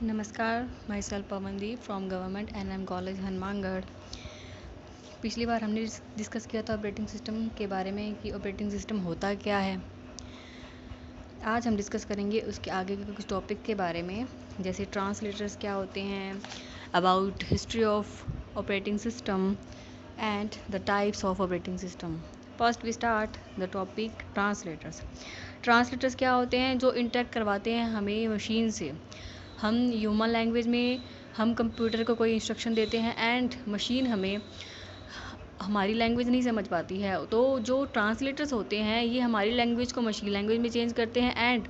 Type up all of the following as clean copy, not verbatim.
नमस्कार, myself Pawandeep from government NM college Hanumangarh. पिछली बार हमने डिस्कस किया था ऑपरेटिंग सिस्टम के बारे में कि ऑपरेटिंग सिस्टम होता क्या है। आज हम डिस्कस करेंगे उसके आगे के कुछ टॉपिक के बारे में, जैसे ट्रांसलेटर्स क्या होते हैं, about history of operating system and the types of operating system. First we start the topic translators. Translators क्या होते हैं? जो इंटरेक्ट करवाते हैं हमें मशीन से। हम ह्यूमन लैंग्वेज में हम कंप्यूटर को कोई इंस्ट्रक्शन देते हैं एंड मशीन हमें हमारी लैंग्वेज नहीं समझ पाती है, तो जो ट्रांसलेटर्स होते हैं ये हमारी लैंग्वेज को मशीन लैंग्वेज में चेंज करते हैं एंड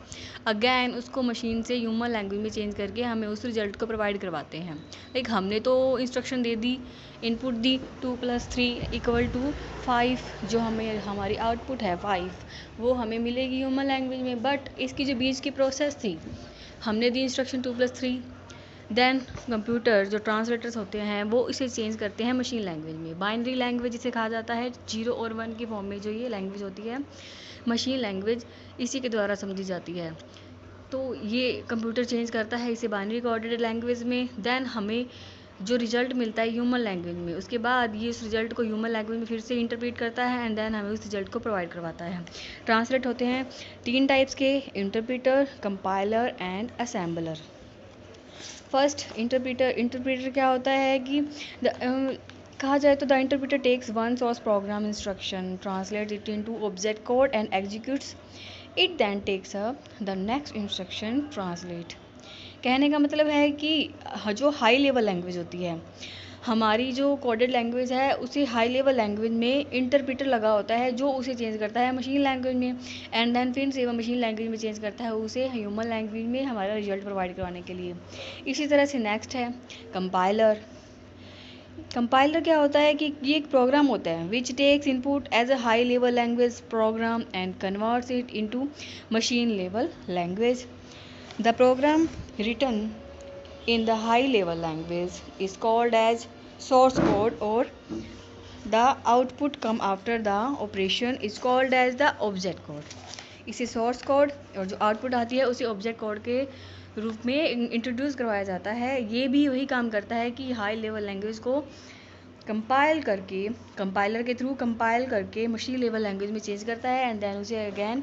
अगेन उसको मशीन से ह्यूमन लैंग्वेज में चेंज करके हमें उस रिजल्ट को प्रोवाइड करवाते हैं। लाइक हमने तो इंस्ट्रक्शन दे दी, इनपुट दी 2+3=5, जो हमें हमारी आउटपुट है 5, वो हमें मिलेगी ह्यूमन लैंग्वेज में। बट इसकी जो बीच की प्रोसेस थी, हमने दी इंस्ट्रक्शन 2+3, देन कंप्यूटर जो ट्रांसलेटर्स होते हैं वो इसे चेंज करते हैं मशीन लैंग्वेज में। बाइनरी लैंग्वेज इसे कहा जाता है, 0 और 1 की फॉर्म में जो ये लैंग्वेज होती है मशीन लैंग्वेज, इसी के द्वारा समझी जाती है। तो ये कंप्यूटर चेंज करता है इसे बाइनरी कोऑर्डिनेटेड लैंग्वेज में, देन हमें जो रिजल्ट मिलता है ह्यूमन लैंग्वेज में, उसके बाद ये उस रिजल्ट को ह्यूमन लैंग्वेज में फिर से इंटरप्रेट करता है एंड देन हमें उस रिजल्ट को प्रोवाइड करवाता है। ट्रांसलेट होते हैं 3 टाइप्स के, interpreter, compiler and assembler. First interpreter क्या होता है कि कहा जाए तो the interpreter takes one source program instruction, translate it into object code and executes it, then takes up the next instruction translate. कहने का मतलब है कि जो हाई लेवल लैंग्वेज होती है, हमारी जो कोडेड लैंग्वेज है उसे हाई लेवल लैंग्वेज में इंटरप्रेटर लगा होता है जो उसे चेंज करता है मशीन लैंग्वेज में एंड देन फिर से वो मशीन लैंग्वेज में चेंज करता है उसे ह्यूमन लैंग्वेज में हमारा रिजल्ट प्रोवाइड करवाने के लिए। इसी तरह से नेक्स्ट है कंपाइलर। कंपाइलर क्या होता है कि ये एक प्रोग्राम होता है which takes input as a high level language program and converts it into machine level language. The program written in the high level language is called as source code, or the output come after the operation is called as the object code. इसे source code और जो output आती है उसे object code के रूप में introduce करवाया जाता है। ये भी वही काम करता है कि हाई लेवल लैंग्वेज को कंपाइल करके, कंपाइलर के थ्रू कंपाइल करके मशीन लेवल लैंग्वेज में चेंज करता है एंड देन उसे अगेन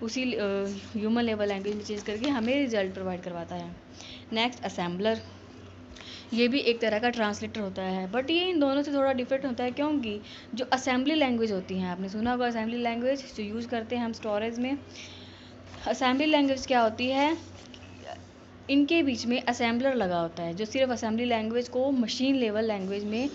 उसी ह्यूमन लेवल लैंग्वेज में चेंज करके हमें रिजल्ट प्रोवाइड करवाता है। नेक्स्ट असेंबलर, ये भी एक तरह का ट्रांसलेटर होता है, बट ये इन दोनों से थोड़ा डिफरेंट होता है क्योंकि जो असेंबली लैंग्वेज होती हैं, आपने सुना होगा असेंबली लैंग्वेज जो यूज़ करते हैं हम स्टोरेज में। असेंबली लैंग्वेज क्या होती है, इनके बीच में असेंबलर लगा होता है जो सिर्फ असेंबली लैंग्वेज को मशीन लेवल लैंग्वेज में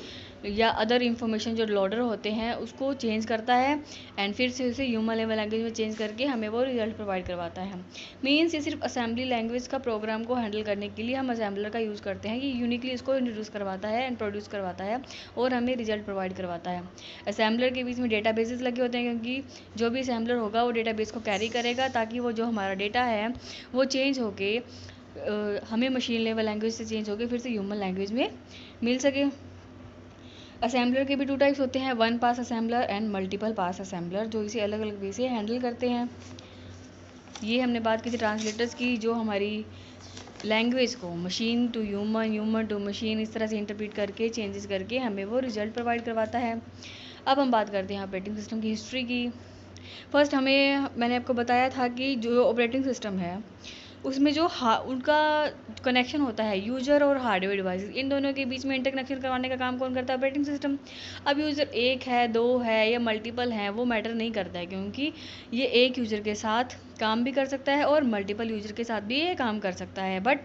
या अदर इंफॉर्मेशन जो लोडर होते हैं उसको चेंज करता है एंड फिर से उसे ह्यूमन लेवल लैंग्वेज में चेंज करके हमें वो रिजल्ट प्रोवाइड करवाता है। मीन्स ये सिर्फ असेंबली लैंग्वेज का प्रोग्राम को हैंडल करने के लिए हम असेंबलर का यूज़ करते हैं। ये यूनिकली इसको इंट्रोड्यूस करवाता है एंड प्रोड्यूस करवाता है और हमें रिजल्ट प्रोवाइड करवाता है। असेंबलर के बीच में डेटा बेसिस लगे होते हैं क्योंकि जो भी असेंबलर होगा वो डेटा बेस को कैरी करेगा ताकि वो जो हमारा डेटा है वो चेंज होके हमें मशीन लेवल लैंग्वेज से चेंज होकर फिर से ह्यूमन लैंग्वेज में मिल सके। असेंबलर के भी 2 टाइप्स होते हैं, 1 pass assembler and multiple pass assembler, जो इसे अलग अलग वे से हैंडल करते हैं। ये हमने बात की थी ट्रांसलेटर्स की, जो हमारी लैंग्वेज को machine to human, human to machine इस तरह से इंटरप्रेट करके चेंजेस करके हमें वो रिजल्ट प्रोवाइड करवाता है। अब हम बात करते हैं ऑपरेटिंग सिस्टम की हिस्ट्री की। फर्स्ट मैंने आपको बताया था कि जो ऑपरेटिंग सिस्टम है उसमें जो उनका कनेक्शन होता है यूज़र और हार्डवेयर डिवाइसेस, इन दोनों के बीच में इंटरकनेक्शन करवाने का काम कौन करता है? Operating system. अब यूज़र एक है, 2 है या मल्टीपल हैं वो मैटर नहीं करता है, क्योंकि ये एक यूज़र के साथ काम भी कर सकता है और मल्टीपल यूज़र के साथ भी ये काम कर सकता है। But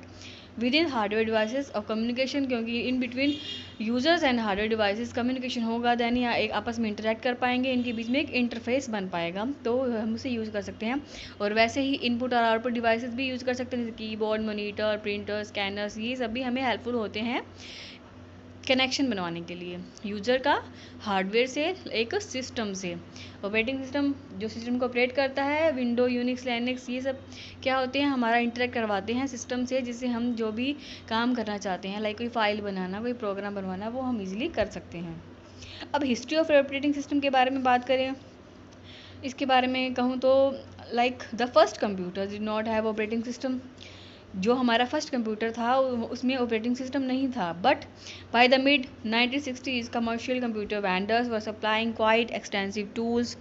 within hardware devices of communication, क्योंकि in between users and hardware devices communication होगा, देन या एक आपस में इंटरेक्ट कर पाएंगे, इनके बीच में एक इंटरफेस बन पाएगा, तो हम उसे यूज़ कर सकते हैं। और वैसे ही इनपुट और आउटपुट डिवाइसेस भी यूज़ कर सकते हैं, जैसे कीबोर्ड, मॉनिटर, प्रिंटर, स्कैनर्स, ये सब भी हमें हेल्पफुल होते हैं कनेक्शन बनवाने के लिए यूज़र का हार्डवेयर से एक सिस्टम से। ऑपरेटिंग सिस्टम जो सिस्टम को ऑपरेट करता है, विंडो, यूनिक्स, लाइनक्स, ये सब क्या होते हैं, हमारा इंटरेक्ट करवाते हैं सिस्टम से, जिससे हम जो भी काम करना चाहते हैं, लाइक कोई फाइल बनाना, कोई प्रोग्राम बनवाना, वो हम इजीली कर सकते हैं। अब हिस्ट्री ऑफ ऑपरेटिंग सिस्टम के बारे में बात करें, इसके बारे में कहूँ तो like the first computer did not have operating system. जो हमारा फर्स्ट कंप्यूटर था उसमें ऑपरेटिंग सिस्टम नहीं था, but by the mid 1960s commercial computer vendors were supplying quite extensive tools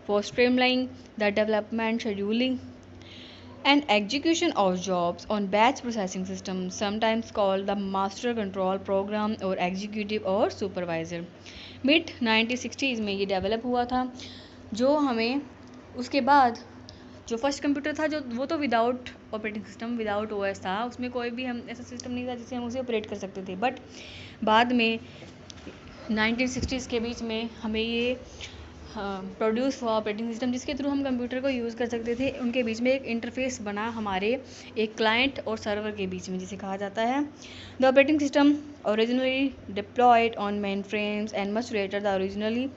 for streamlining the development, scheduling and execution of jobs on batch processing system, sometimes called the master control program or executive or supervisor. Mid 1960s में ये develop हुआ था, जो हमें उसके बाद जो first computer था जो वो तो without operating system, without OS था, उसमें कोई भी हम ऐसा सिस्टम नहीं था जिससे हम उसे ऑपरेट कर सकते थे। बट बाद में 1960s के बीच में हमें ये प्रोड्यूस हुआ ऑपरेटिंग सिस्टम जिसके थ्रू हम कंप्यूटर को यूज़ कर सकते थे। उनके बीच में एक इंटरफेस बना हमारे एक क्लाइंट और सर्वर के बीच में, जिसे कहा जाता है the operating system originally deployed on mainframes and much later the originally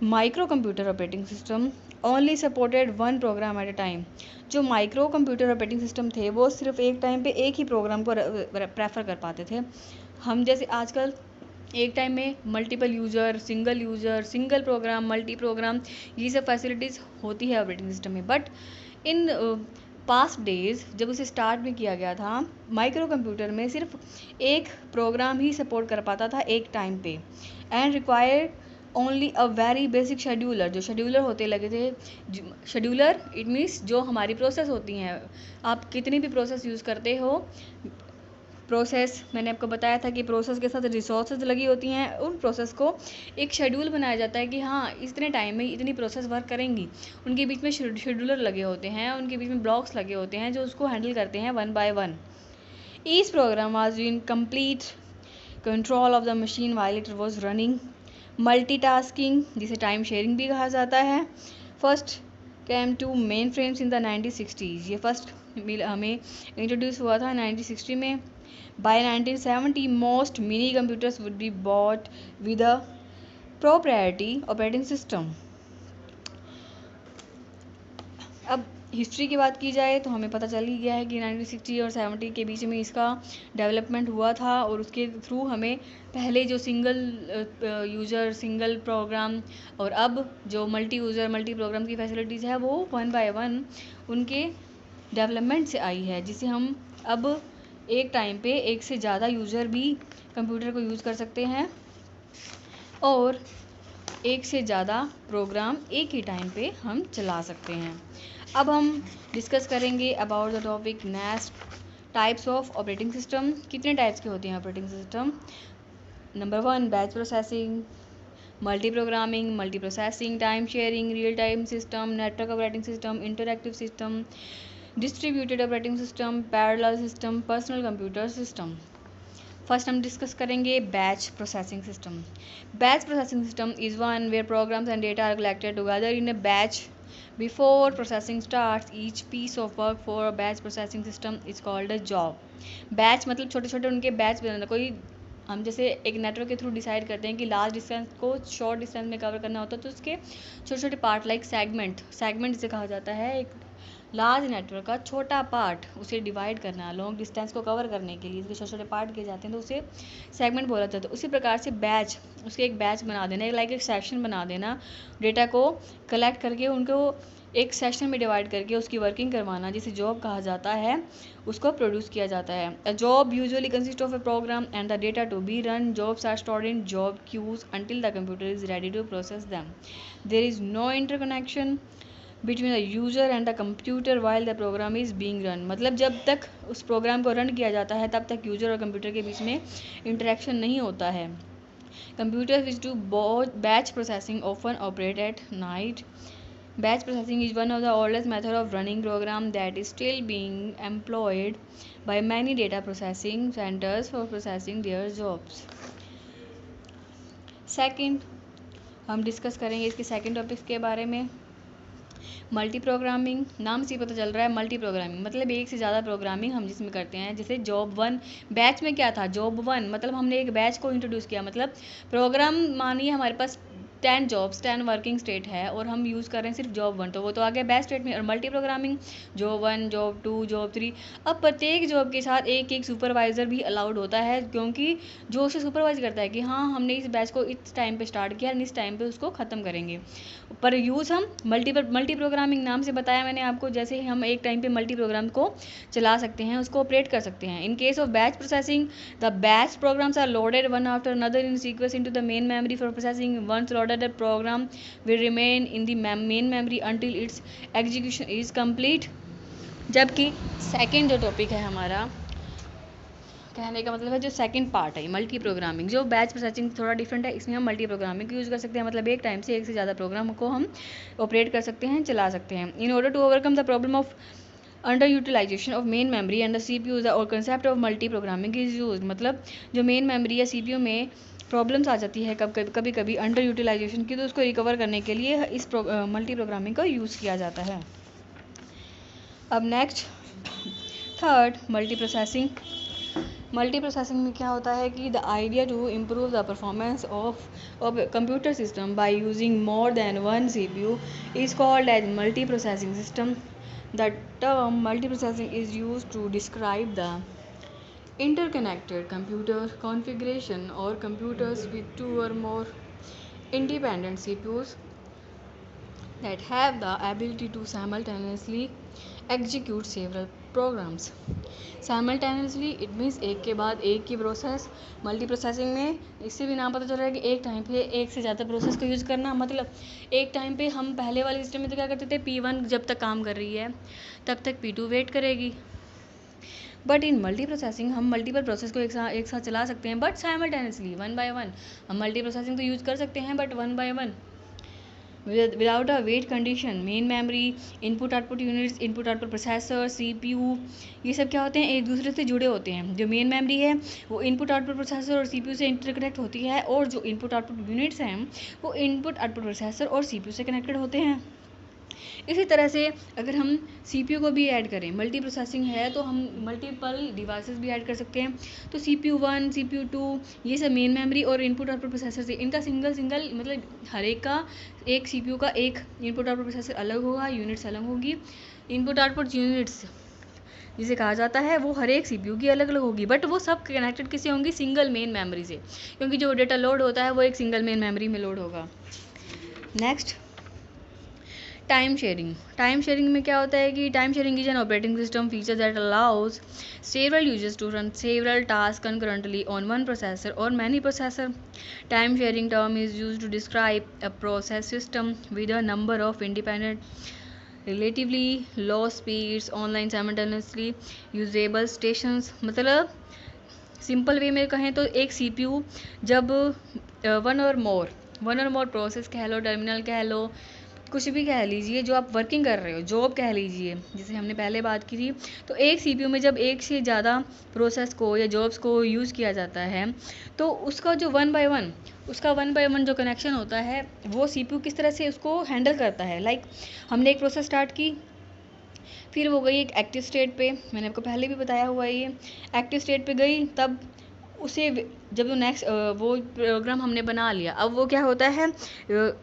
microcomputer operating system only supported one program at a time. जो माइक्रो कंप्यूटर ऑपरेटिंग सिस्टम थे वो सिर्फ एक टाइम पे एक ही प्रोग्राम को प्रेफर कर पाते थे। हम जैसे आजकल एक टाइम में multiple user, single program, multi program, ये सब फैसिलिटीज़ होती है ऑपरेटिंग सिस्टम में। बट इन पास्ट डेज जब उसे स्टार्ट में किया गया था, माइक्रो कंप्यूटर में सिर्फ एक प्रोग्राम ही सपोर्ट कर पाता था एक टाइम पे and required only a very basic scheduler. जो शेड्यूलर होते लगे थे, शेड्यूलर इट मीन्स जो हमारी प्रोसेस होती हैं, आप कितनी भी प्रोसेस यूज़ करते हो, प्रोसेस मैंने आपको बताया था कि प्रोसेस के साथ रिसोर्सेज लगी होती हैं, उन प्रोसेस को एक शेड्यूल बनाया जाता है कि हाँ इतने टाइम में इतनी प्रोसेस वर्क करेंगी। उनके बीच में शेड्यूलर लगे होते हैं, उनके बीच में ब्लॉक्स लगे होते हैं जो उसको हैंडल करते हैं one by one. Each program was in complete control of the machine while it was running. Multitasking, जिसे टाइम शेयरिंग भी कहा जाता है, first came to mainframes in the 1960s। ये फर्स्ट हमें इंट्रोड्यूस हुआ था 1960 में। By 1970, most mini computers would be bought with a proprietary operating system. अब हिस्ट्री की बात की जाए तो हमें पता चल ही गया है कि 1960 और 70 के बीच में इसका डेवलपमेंट हुआ था और उसके थ्रू हमें पहले जो सिंगल यूज़र, सिंगल प्रोग्राम और अब जो मल्टी यूज़र, मल्टी प्रोग्राम की फैसिलिटीज़ है वो वन बाय वन उनके डेवलपमेंट से आई है, जिसे हम अब एक टाइम पे एक से ज़्यादा यूज़र भी कंप्यूटर को यूज़ कर सकते हैं और एक से ज़्यादा प्रोग्राम एक ही टाइम पे हम चला सकते हैं। अब हम डिस्कस करेंगे about the topic next types of operating system. कितने टाइप्स के होते हैं operating system? Number 1 batch processing, multi programming, multi processing, time sharing, real time system, network operating system, interactive system, distributed operating system, parallel system, personal computer system. First हम discuss करेंगे batch processing system. Batch processing system is one where programs and data are collected together in a batch before processing starts. Each piece of work for a batch processing system is called a job. Batch मतलब छोटे छोटे उनके batch बनाना। कोई हम जैसे एक network के through decide करते हैं कि लार्ज डिस्टेंस को शॉर्ट डिस्टेंस में कवर करना होता है, तो उसके छोटे छोटे पार्ट लाइक सेगमेंट जिसे कहा जाता है, एक लार्ज नेटवर्क का छोटा पार्ट उसे डिवाइड करना, लॉन्ग डिस्टेंस को कवर करने के लिए इसके छोटे छोटे पार्ट किए जाते हैं, तो उसे सेगमेंट बोला जाता है। उसी प्रकार से बैच, उसके एक बैच बना देना, लाइक एक सेक्शन बना देना, डेटा को कलेक्ट करके उनको एक सेक्शन में डिवाइड करके उसकी वर्किंग करवाना, जिसे जॉब कहा जाता है, उसको प्रोड्यूस किया जाता है। A job usually consist of a program and the data to be run. Jobs are stored in job queues until the computer is ready to process them. There is no interconnection between the user and the computer while the program is being run. मतलब जब तक उस programme को run किया जाता है तब तक यूजर और कंप्यूटर के बीच में इंटरेक्शन नहीं होता है। Computers which do batch processing often operate at night. Batch processing is one of the oldest method of running program that is still being employed by many data processing centers for processing their jobs. Second हम discuss करेंगे इसके second topics के बारे में। Multi programming, नाम से पता चल रहा है मल्टी प्रोग्रामिंग मतलब एक से ज़्यादा प्रोग्रामिंग हम जिसमें करते हैं। जैसे जॉब 1 बैच में क्या था, जॉब 1 मतलब हमने एक बैच को इंट्रोड्यूस किया, मतलब प्रोग्राम मानिए हमारे पास 10 जॉब्स 10 वर्किंग स्टेट है और हम यूज़ कर रहे हैं सिर्फ जॉब 1, तो वो तो आ गया बैच स्टेट में। और multi programming job 1 job 2 job 3, अब प्रत्येक जॉब के साथ एक एक सुपरवाइज़र भी अलाउड होता है, क्योंकि जो उसे सुपरवाइज करता है कि हाँ हमने इस बैच को इस टाइम पे स्टार्ट किया और इस टाइम पे उसको ख़त्म करेंगे। पर यूज़ हम मल्टी प्रोग्रामिंग नाम से बताया मैंने आपको, जैसे हम एक टाइम पे मल्टी प्रोग्राम को चला सकते हैं, उसको ऑपरेट कर सकते हैं। In case of batch processing, the batch programs are loaded one after another in sequence into the main memory for processing. Once loaded the program will remain in the main memory until its execution is complete. जबकि second जो topic है हमारा, कहने का मतलब है जो second part है मल्टी प्रोग्रामिंग, जो बैच प्रोसेसिंग थोड़ा डिफरेंट है, इसमें हम मल्टी प्रोग्रामिंग यूज़ कर सकते हैं, मतलब एक टाइम से एक से ज़्यादा प्रोग्राम को हम ऑपरेट कर सकते हैं, चला सकते हैं। In order to overcome the problem of under utilization of main memory and the CPU और concept of multi programming is use, मतलब जो मेन मेमोरी या CPU में प्रॉब्लम्स आ जाती है कभी कभी अंडर यूटिलाइजेशन की, तो उसको रिकवर करने के लिए इस मल्टी प्रोग्रामिंग का यूज़ किया जाता है। अब next third multi processing. Multi processing में क्या होता है कि the idea to improve the performance of computer system by using more than one CPU is called as multi processing system. The term multi processing is used to describe the interconnected computer configuration or computers with two or more independent CPUs that have the ability to simultaneously execute several programs. Simultaneously it means एक के बाद एक की process. Multi processing में इससे भी नाम पता चल रहा है कि एक टाइम पे एक से ज़्यादा प्रोसेस को यूज़ करना, मतलब एक टाइम पे हम पहले वाले सिस्टम में तो क्या करते थे, P1 जब तक काम कर रही है तब तक P2 वेट करेगी, बट इन मल्टी प्रोसेसिंग हम मल्टीपल प्रोसेस को एक साथ चला सकते हैं, but simultaneously one by one. हम मल्टी प्रोसेसिंग तो यूज़ कर सकते हैं but one by one without a wait condition. Main memory, input output units, input output processor, CPU, ये सब क्या होते हैं, एक दूसरे से जुड़े होते हैं। जो मेन मेमोरी है वो इनपुट आउटपुट प्रोसेसर और CPU से इंटरकनेक्ट होती है, और जो इनपुट आउटपुट यूनिट्स हैं वो इनपुट आउटपुट प्रोसेसर और CPU से कनेक्टेड होते हैं। इसी तरह से अगर हम CPU को भी ऐड करें, मल्टी प्रोसेसिंग है तो हम मल्टीपल डिवाइसेस भी ऐड कर सकते हैं। तो CPU 1 CPU 2 ये सब मेन मेमोरी और इनपुट आउटपुट प्रोसेसर से, इनका सिंगल मतलब हर एक का एक CPU का एक इनपुट आउटपुट प्रोसेसर अलग होगा, यूनिट्स अलग होगी। इनपुट आउटपुट यूनिट्स जिसे कहा जाता है वो हर एक CPU की अलग अलग होगी, बट वो सब कनेक्टेड किससे होंगी, सिंगल मेन मेमोरी से, क्योंकि जो डेटा लोड होता है वो एक सिंगल मेन मेमोरी में लोड होगा। Next time sharing. Time sharing में क्या होता है कि time sharing is an operating system feature that allows several users to run several tasks concurrently on one processor or many processor. Time sharing term is used to describe a process system with a number of independent relatively low speeds online simultaneously usable stations। मतलब simple way में कहें तो एक CPU जब one और more process कह लो, terminal कह लो, कुछ भी कह लीजिए, जो आप वर्किंग कर रहे हो, जॉब कह लीजिए जिसे हमने पहले बात की थी, तो एक CPU में जब एक से ज़्यादा प्रोसेस को या जॉब्स को यूज़ किया जाता है तो उसका जो वन बाय वन जो कनेक्शन होता है वो CPU किस तरह से उसको हैंडल करता है। लाइक हमने एक प्रोसेस स्टार्ट की, फिर वो गई एक एक्टिव स्टेट पे, मैंने आपको पहले भी बताया हुआ है, ये एक्टिव स्टेट पे गई, तब उसे जब वो नेक्स्ट वो प्रोग्राम हमने बना लिया, अब वो क्या होता है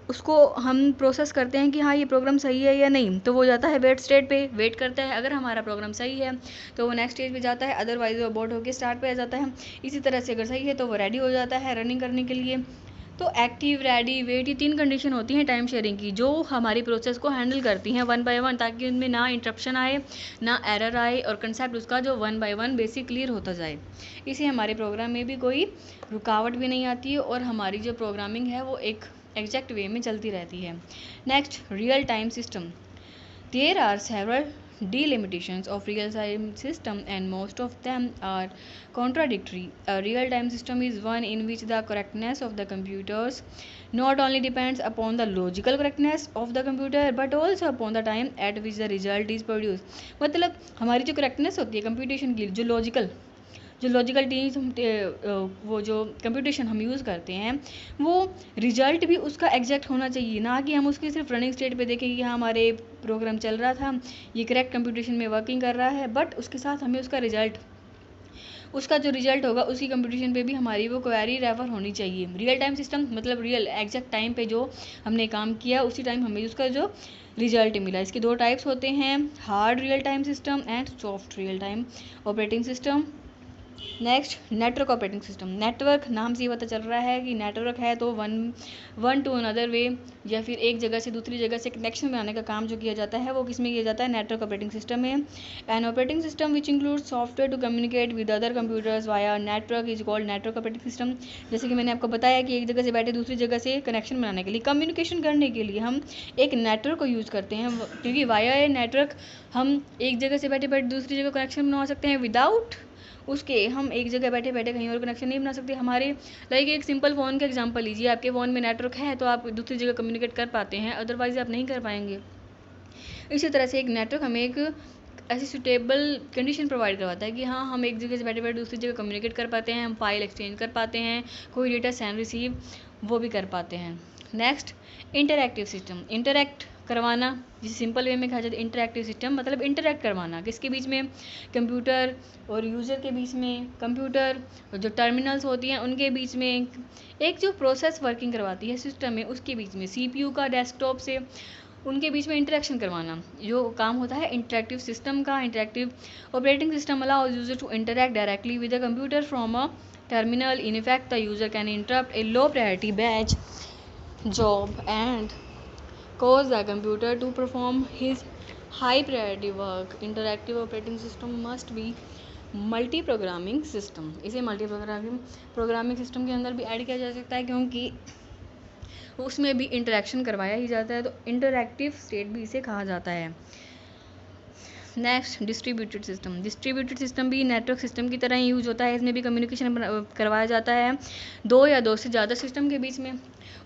उसको हम प्रोसेस करते हैं कि हाँ ये प्रोग्राम सही है या नहीं, तो वो जाता है वेट स्टेट पे, वेट करता है। अगर हमारा प्रोग्राम सही है तो वो नेक्स्ट स्टेज पे जाता है, अदरवाइज वो अबॉर्ट होकर स्टार्ट पे आ जाता है। इसी तरह से अगर सही है तो वो रेडी हो जाता है रनिंग करने के लिए। तो एक्टिव, रेडी, वेट, ये 3 कंडीशन होती हैं टाइम शेयरिंग की, जो हमारी प्रोसेस को हैंडल करती हैं वन बाय वन, ताकि उनमें ना इंटरप्शन आए ना एरर आए और कंसेप्ट उसका जो one by one basic clear होता जाए। इसे हमारे प्रोग्राम में भी कोई रुकावट भी नहीं आती है और हमारी जो प्रोग्रामिंग है वो एक एग्जैक्ट वे में चलती रहती है। Next real time system. There are several delimitations of real-time system and most of them are contradictory. A real-time system is one in which the correctness of the computers not only depends upon the logical correctness of the computer but also upon the time at which the result is produced। मतलब हमारी जो correctness होती है computation की, जो logical teams वो जो computation हम यूज़ करते हैं वो रिजल्ट भी उसका एग्जैक्ट होना चाहिए, ना कि हम उसकी सिर्फ रनिंग स्टेट पे देखें कि हाँ हमारे प्रोग्राम चल रहा था, ये करेक्ट कंप्यूटेशन में वर्किंग कर रहा है, बट उसके साथ हमें उसका रिजल्ट उसका जो रिजल्ट होगा उसकी कंप्यूटेशन पे भी हमारी वो क्वेरी रेफर होनी चाहिए। रियल टाइम सिस्टम मतलब रियल एग्जैक्ट टाइम पे जो हमने काम किया उसी टाइम हमें उसका जो रिजल्ट मिला। इसके दो टाइप्स होते हैं, hard real time system and soft real time operating system. Next network operating system. Network नाम से ही पता चल रहा है कि नेटवर्क है तो वन टू अनदर वे या फिर एक जगह से दूसरी जगह से कनेक्शन बनाने का काम जो किया जाता है वो किस में किया जाता है, नेटवर्क ऑपरेटिंग सिस्टम में। An operating system which include software to communicate with other computers via network is called network operating system. जैसे कि मैंने आपको बताया कि एक जगह से बैठे दूसरी जगह से कनेक्शन बनाने के लिए, कम्युनिकेशन करने के लिए हम एक नेटवर्क को यूज़ करते हैं, क्योंकि वाया ए नेटवर्क हम एक जगह से बैठे बैठे दूसरी जगह कनेक्शन बना सकते हैं, विदाउट उसके हम एक जगह बैठे बैठे कहीं और कनेक्शन नहीं बना सकते। हमारे लाइक एक सिंपल फ़ोन का एग्जांपल लीजिए, आपके फ़ोन में नेटवर्क है तो आप दूसरी जगह कम्युनिकेट कर पाते हैं, अदरवाइज आप नहीं कर पाएंगे। इसी तरह से एक नेटवर्क हमें एक ऐसी सुटेबल कंडीशन प्रोवाइड करवाता है कि हाँ हम एक जगह से बैठे बैठे दूसरी जगह कम्युनिकेट कर पाते हैं, हम फाइल एक्सचेंज कर पाते हैं, कोई डेटा सेंड रिसीव वो भी कर पाते हैं। Next interactive system. इंटरैक्ट करवाना, जिसे सिंपल वे में कहा जाता है इंटरैक्टिव सिस्टम मतलब इंटरैक्ट करवाना किसके बीच में, कंप्यूटर और यूज़र के बीच में, कंप्यूटर जो टर्मिनल्स होती हैं उनके बीच में, एक जो प्रोसेस वर्किंग करवाती है सिस्टम में उसके बीच में, सीपीयू का डेस्कटॉप से उनके बीच में इंटरेक्शन करवाना जो काम होता है इंटरैक्टिव सिस्टम का। Interactive operating system allows user to interact directly with the computer from a terminal. In effect, the user can interrupt a low priority batch job and cause the computer to perform his high priority work. Interactive operating system must be multi programming system. इसे multi programming system के अंदर भी add किया जा सकता है क्योंकि उसमें भी इंटरेक्शन करवाया ही जाता है, तो इंटरैक्टिव स्टेट भी इसे कहा जाता है। Next distributed system. Distributed system भी नेटवर्क सिस्टम की तरह ही यूज होता है, इसमें भी कम्युनिकेशन करवाया जाता है दो या दो से ज़्यादा सिस्टम के बीच में।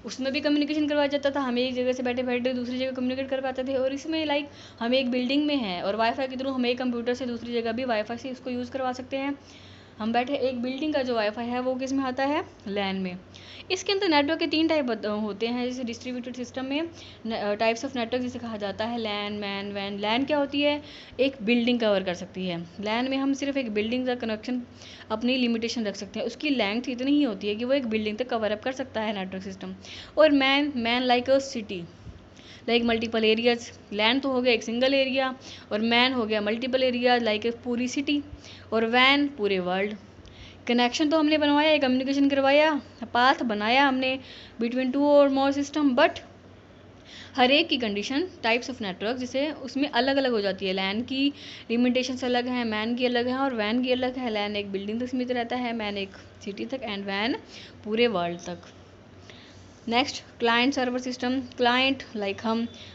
उसमें भी कम्युनिकेशन करवाया जाता था, हम एक जगह से बैठे बैठे दूसरी जगह कम्युनिकेट कर पाते थे। और इसमें लाइक हम एक बिल्डिंग में हैं और वाईफाई के थ्रू हम एक कंप्यूटर से दूसरी जगह भी वाईफाई से इसको यूज़ करवा सकते हैं। हम बैठे एक बिल्डिंग का जो वाईफाई है वो किस में आता है, लैन में। इसके अंदर नेटवर्क के 3 टाइप होते हैं। जैसे डिस्ट्रीब्यूटेड सिस्टम में टाइप्स ऑफ नेटवर्क जिसे कहा जाता है लैन, मैन, वैन। लैन क्या होती है, एक बिल्डिंग कवर कर सकती है। लैन में हम सिर्फ एक बिल्डिंग का कनेक्शन अपनी लिमिटेशन रख सकते हैं, उसकी लेंथ इतनी ही होती है कि वो एक बिल्डिंग तक कवर अप कर सकता है नेटवर्क सिस्टम। और मैन लाइक अ city, like multiple areas. Land तो हो गया एक सिंगल एरिया और मैन हो गया मल्टीपल एरिया लाइक पूरी सिटी, और वैन पूरे वर्ल्ड। कनेक्शन तो हमने बनवाया, कम्युनिकेशन करवाया, पाथ बनाया हमने बिटवीन टू और मोर सिस्टम, बट हर एक की कंडीशन टाइप्स ऑफ नेटवर्क जिसे उसमें अलग अलग हो जाती है। लैन की लिमिटेशंस अलग हैं, मैन की अलग है और वैन की अलग है। लैन एक बिल्डिंग तक सीमित रहता है, मैन एक सिटी तक एंड वैन पूरे वर्ल्ड तक। Next client server system. Client like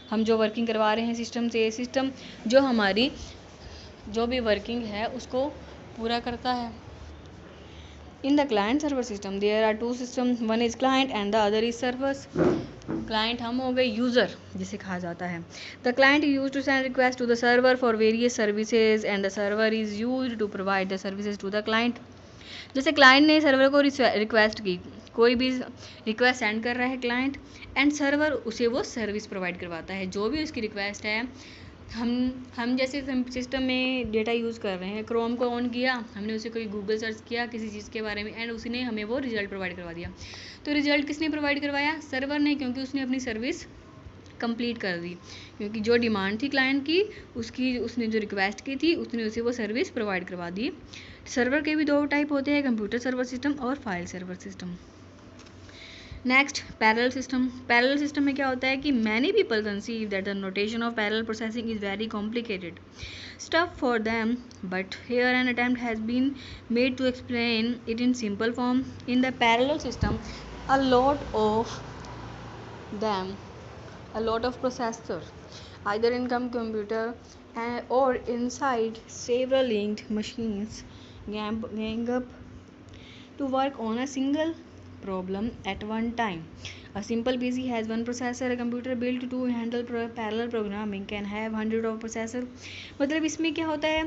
हम जो वर्किंग करवा रहे हैं सिस्टम से, सिस्टम जो हमारी जो भी वर्किंग है उसको पूरा करता है। In the client server system there are 2 system, one is client and the other is servers. Client हम हो गए यूज़र जिसे कहा जाता है। The client use to send request to the server for various services and the server is use to provide the services to the client. जैसे client ने server को रिक्वेस्ट की, कोई भी रिक्वेस्ट सेंड कर रहा है क्लाइंट, एंड सर्वर उसे वो सर्विस प्रोवाइड करवाता है जो भी उसकी रिक्वेस्ट है। हम जैसे सिस्टम में डेटा यूज़ कर रहे हैं, क्रोम को ऑन किया, हमने उसे कोई गूगल सर्च किया किसी चीज़ के बारे में एंड उसने हमें वो रिजल्ट प्रोवाइड करवा दिया। तो रिजल्ट किसने प्रोवाइड करवाया, सर्वर ने, क्योंकि उसने अपनी सर्विस कंप्लीट कर दी, क्योंकि जो डिमांड थी क्लाइंट की उसकी उसने जो रिक्वेस्ट की थी उसने उसे वो सर्विस प्रोवाइड करवा दी। सर्वर के भी 2 टाइप होते हैं, कंप्यूटर सर्वर सिस्टम और file server system. Next parallel system. Parallel system में क्या होता है कि many people conceive that the notation of parallel processing is very complicated stuff for them, but here an attempt has been made to explain it in simple form. In the parallel system, a lot of processor either in computer or inside several linked machines gang up to work on a single problem at one time. A simple PC has one processor. A computer built to handle parallel programming can have hundred of processor. मतलब इसमें क्या होता है,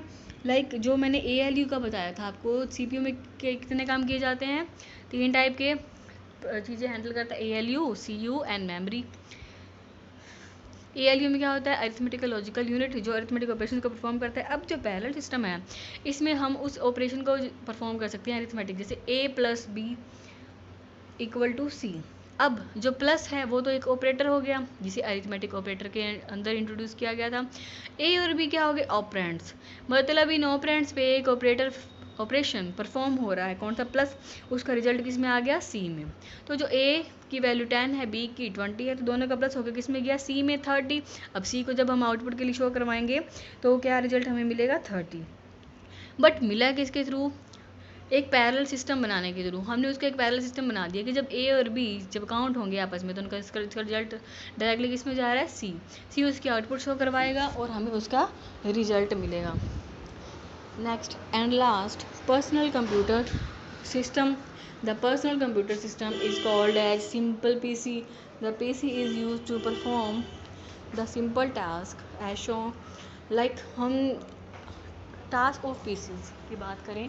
like जो मैंने ALU का बताया था आपको, CPU में कितने काम किए जाते हैं, 3 टाइप के चीज़ें हैंडल करता है, ALU, CU and memory. ALU में क्या होता है, अरिथमेटिकल लॉजिकल यूनिट, जो अरिथमेटिक ऑपरेशन को परफॉर्म करता है। अब जो पैरेलल सिस्टम है इसमें हम उस ऑपरेशन को परफॉर्म कर सकते हैं अरिथमेटिक, जैसे A+B = C। अब जो प्लस है वो तो एक ऑपरेटर हो गया जिसे अरिथमेटिक ऑपरेटर के अंदर इंट्रोड्यूस किया गया था। ए और बी क्या हो गए, ऑपरेंड्स, मतलब इन ऑपरेंड्स पे एक ऑपरेशन परफॉर्म हो रहा है, कौन सा, प्लस, उसका रिजल्ट किस में आ गया, सी में। तो जो ए की वैल्यू 10 है, बी की 20 है, तो दोनों का प्लस होकर किस में गया, सी में 30। अब सी को जब हम आउटपुट के लिए शो करवाएंगे तो क्या रिजल्ट हमें मिलेगा, 30। बट मिला किसके थ्रू, एक पैरेलल सिस्टम बनाने के थ्रू। हमने उसका एक पैरेलल सिस्टम बना दिया कि जब ए और बी जब काउंट होंगे आपस में तो उनका इसका रिजल्ट डायरेक्टली किस में जा रहा है, सी उसकी आउटपुट शो करवाएगा और हमें उसका रिजल्ट मिलेगा। Next and last, personal computer system. The personal computer system is called as simple PC. The PC is used to perform the simple task as shown. Like हम टास्क ऑफ पीसीज की बात करें,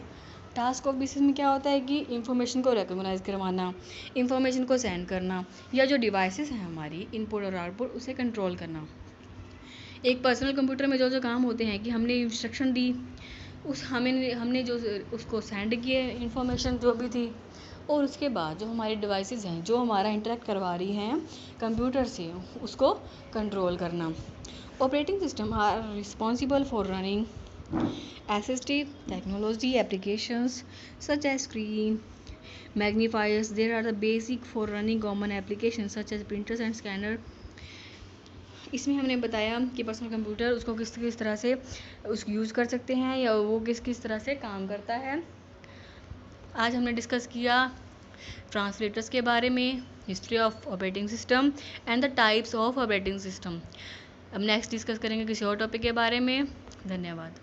task of PCs में क्या होता है कि information को रिकॉग्नाइज करवाना, इंफॉर्मेशन को सेंड करना, या जो डिवाइसेस हैं हमारी इनपुट और आउटपुट उसे कंट्रोल करना। एक पर्सनल कंप्यूटर में जो जो काम होते हैं कि हमने इंस्ट्रक्शन दी, हमने जो उसको सेंड किए इंफॉर्मेशन जो भी थी, और उसके बाद जो हमारी डिवाइसेस हैं जो हमारा इंटरेक्ट करवा रही हैं कंप्यूटर से, उसको कंट्रोल करना। Operating system are responsible for running assistive technology applications such as screen magnifiers. There are the basic for running common applications such as printers and scanner. इसमें हमने बताया कि पर्सनल कंप्यूटर उसको किस किस तरह से उसको यूज़ कर सकते हैं या वो किस किस तरह से काम करता है। आज हमने डिस्कस किया ट्रांसलेटर्स के बारे में, history of operating system and the types of operating system. अब नेक्स्ट डिस्कस करेंगे किसी और टॉपिक के बारे में। धन्यवाद।